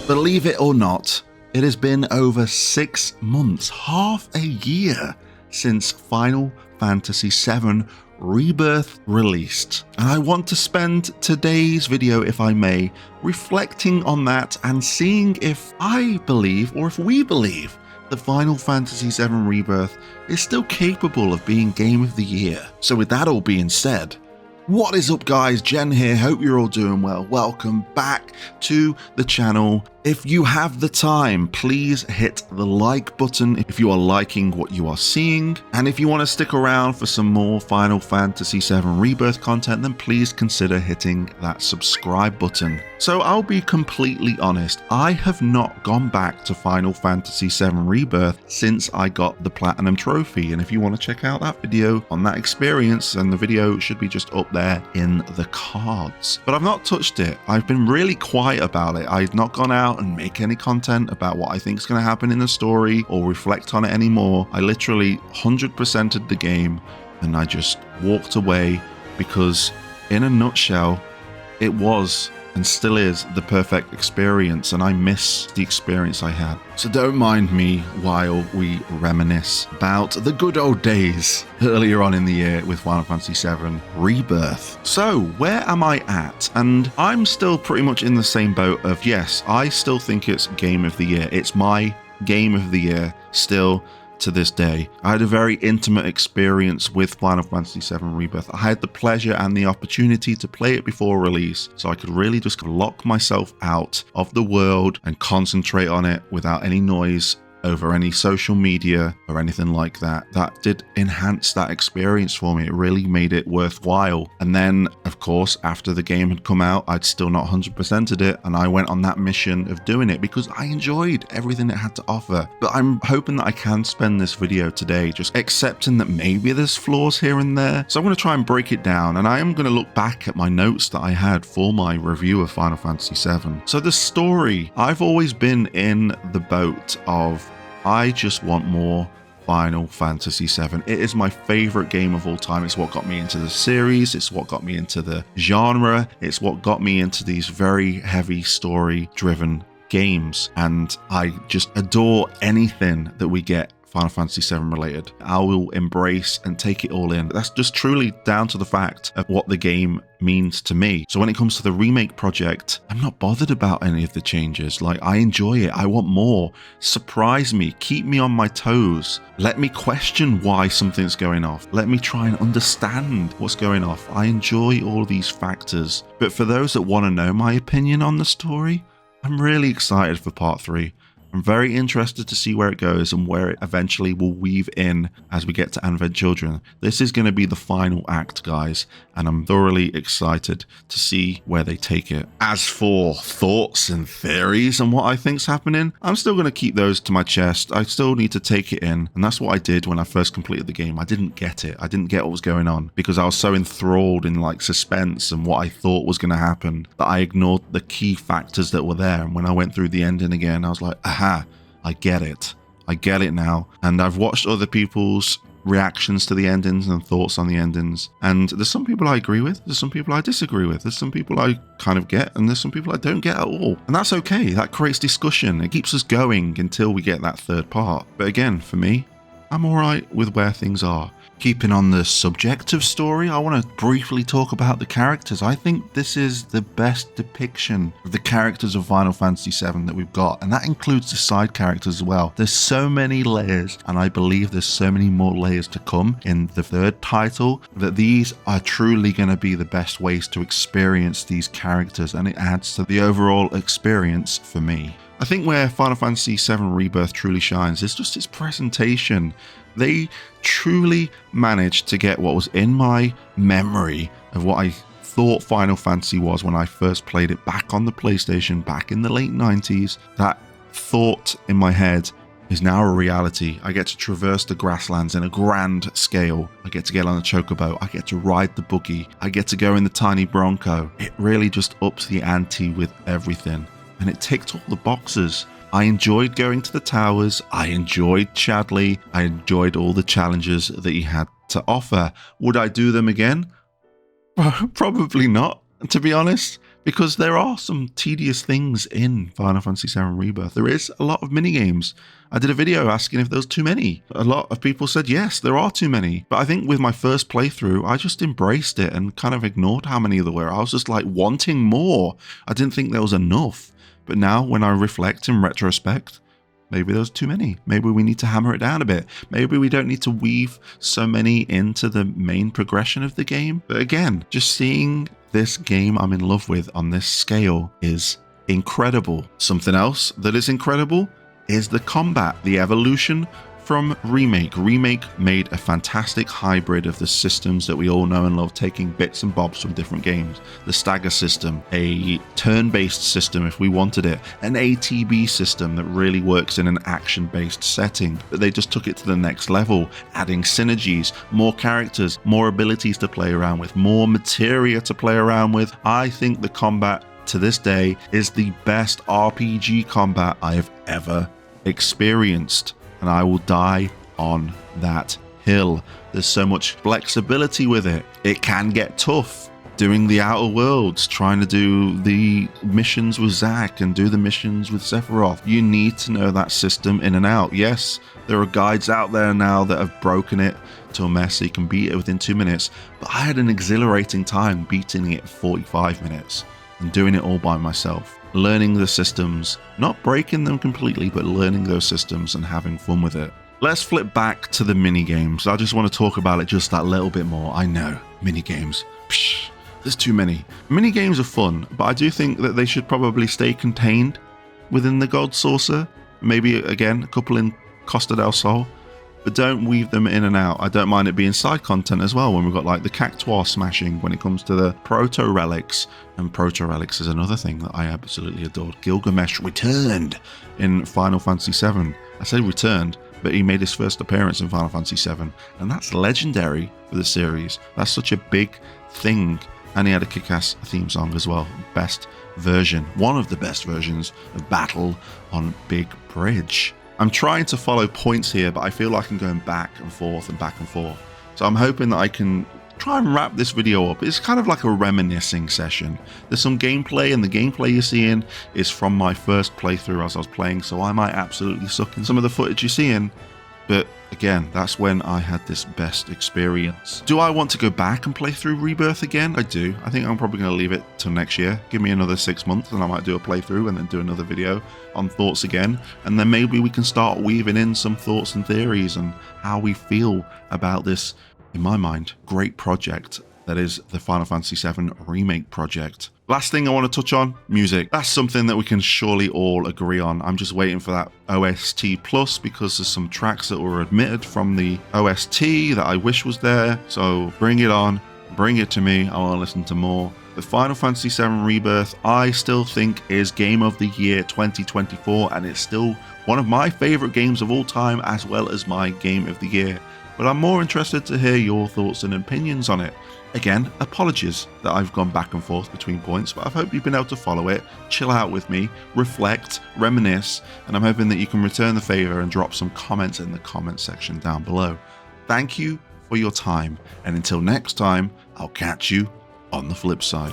Believe it or not, it has been over 6 months, half a year, since Final Fantasy VII Rebirth released. And I want to spend today's video, if I may, reflecting on that and seeing if I believe, or if we believe, that Final Fantasy VII Rebirth is still capable of being Game of the Year. So with that all being said, what is up guys, Jen here, hope you're all doing well. Welcome back to the channel. If you have the time, please hit the like button if you are liking what you are seeing. And if you want to stick around for some more Final Fantasy VII Rebirth content, then please consider hitting that subscribe button. So I'll be completely honest, I have not gone back to Final Fantasy VII Rebirth since I got the Platinum Trophy. And if you want to check out that video on that experience, then the video should be just up there in the cards. But I've not touched it. I've been really quiet about it. I've not gone out and make any content about what I think is going to happen in the story or reflect on it anymore. I literally 100%ed the game and I just walked away because, in a nutshell, it was and still is the perfect experience, and I miss the experience I had. So don't mind me while we reminisce about the good old days earlier on in the year with Final Fantasy VII Rebirth. So where am I at? And I'm still pretty much in the same boat of, yes, I still think it's Game of the Year. It's my Game of the Year still to this day. I had a very intimate experience with Final Fantasy VII Rebirth. I had the pleasure and the opportunity to play it before release, so I could really just lock myself out of the world and concentrate on it without any noise over any social media or anything like that. That did enhance that experience for me. It really made it worthwhile. And then, of course, after the game had come out, I'd still not 100%ed it, and I went on that mission of doing it because I enjoyed everything it had to offer. But I'm hoping that I can spend this video today just accepting that maybe there's flaws here and there. So I'm going to try and break it down, and I am going to look back at my notes that I had for my review of Final Fantasy VII. So the story, I've always been in the boat of I just want more Final Fantasy VII. It is my favorite game of all time. It's what got me into the series. It's what got me into the genre. It's what got me into these very heavy story-driven games. And I just adore anything that we get Final Fantasy VII related. I will embrace and take it all in. That's just truly down to the fact of what the game means to me. So when it comes to the remake project, I'm not bothered about any of the changes. Like, I enjoy it. I want more. Surprise me. Keep me on my toes. Let me question why something's going off. Let me try and understand what's going off. I enjoy all these factors. But for those that want to know my opinion on the story, I'm really excited for part 3. I'm very interested to see where it goes and where it eventually will weave in as we get to Advent Children. This is going to be the final act, guys, and I'm thoroughly excited to see where they take it. As for thoughts and theories and what I think's happening, I'm still going to keep those to my chest. I still need to take it in, and that's what I did when I first completed the game. I didn't get it. I didn't get what was going on because I was so enthralled in like suspense and what I thought was going to happen that I ignored the key factors that were there. And when I went through the ending again, I was like, aha, I get it. I get it now. And I've watched other people's reactions to the endings and thoughts on the endings. And there's some people I agree with. There's some people I disagree with. There's some people I kind of get, and there's some people I don't get at all. And that's okay. That creates discussion. It keeps us going until we get that third part. But again, for me, I'm all right with where things are. Keeping on the subject of story, I want to briefly talk about the characters. I think this is the best depiction of the characters of Final Fantasy VII that we've got, and that includes the side characters as well. There's so many layers, and I believe there's so many more layers to come in the third title, that these are truly going to be the best ways to experience these characters, and it adds to the overall experience for me. I think where Final Fantasy VII Rebirth truly shines is just its presentation. They truly managed to get what was in my memory of what I thought Final Fantasy was when I first played it back on the PlayStation back in the late 90s. That thought in my head is now a reality. I get to traverse the grasslands in a grand scale. I get to get on a chocobo. I get to ride the buggy. I get to go in the tiny Bronco. It really just ups the ante with everything. And it ticked all the boxes. I enjoyed going to the towers. I enjoyed Chadley. I enjoyed all the challenges that he had to offer. Would I do them again? Probably not, to be honest. because there are some tedious things in Final Fantasy VII Rebirth. There is a lot of minigames. I did a video asking if there was too many. A lot of people said yes, there are too many. But I think with my first playthrough, I just embraced it and kind of ignored how many there were. I was just like wanting more. I didn't think there was enough. But now when I reflect in retrospect, maybe there's too many. Maybe we need to hammer it down a bit. Maybe we don't need to weave so many into the main progression of the game. But again, just seeing this game I'm in love with on this scale is incredible. Something else that is incredible is the combat, the evolution from Remake. Remake made a fantastic hybrid of the systems that we all know and love, taking bits and bobs from different games. The stagger system, a turn-based system if we wanted it, an ATB system that really works in an action-based setting, but they just took it to the next level, adding synergies, more characters, more abilities to play around with, more materia to play around with. I think the combat to this day is the best RPG combat I have ever experienced. And I will die on that hill. There's so much flexibility with it. It can get tough doing the outer worlds, trying to do the missions with Zack and do the missions with Sephiroth. You need to know that system in and out. Yes, there are guides out there now that have broken it to a mess so you can beat it within 2 minutes. But I had an exhilarating time beating it 45 minutes and doing it all by myself. Learning the systems, not breaking them completely, but learning those systems and having fun with it. Let's flip back to the mini games. I just want to talk about it just that little bit more. I know, mini games. Psh, there's too many. Mini games are fun, but I do think that they should probably stay contained within the God Saucer. Maybe again, a couple in Costa del Sol, but don't weave them in and out. I don't mind it being side content as well when we've got like the Cactuar smashing when it comes to the Proto Relics. And Proto Relics is another thing that I absolutely adored. Gilgamesh returned in Final Fantasy VII. I say returned, but he made his first appearance in Final Fantasy VII. And that's legendary for the series. That's such a big thing. And he had a kick-ass theme song as well. Best version, one of the best versions of Battle on Big Bridge. I'm trying to follow points here, but I feel like I'm going back and forth and back and forth. So I'm hoping that I can try and wrap this video up. It's kind of like a reminiscing session. There's some gameplay, and the gameplay you're seeing is from my first playthrough as I was playing, so I might absolutely suck in some of the footage you're seeing. But again, that's when I had this best experience. Do I want to go back and play through Rebirth again? I do. I think I'm probably going to leave it till next year. Give me another 6 months and I might do a playthrough and then do another video on thoughts again. And then maybe we can start weaving in some thoughts and theories and how we feel about this, in my mind, great project that is the Final Fantasy VII Remake project. Last thing I want to touch on, music. That's something that we can surely all agree on. I'm just waiting for that OST Plus because there's some tracks that were omitted from the OST that I wish was there. So bring it on, bring it to me. I want to listen to more. The Final Fantasy VII Rebirth, I still think is Game of the Year 2024, and it's still one of my favorite games of all time, as well as my Game of the Year. But I'm more interested to hear your thoughts and opinions on it. Again, apologies that I've gone back and forth between points, but I hope you've been able to follow it, chill out with me, reflect, reminisce, and I'm hoping that you can return the favor and drop some comments in the comment section down below. Thank you for your time, and until next time, I'll catch you on the flip side.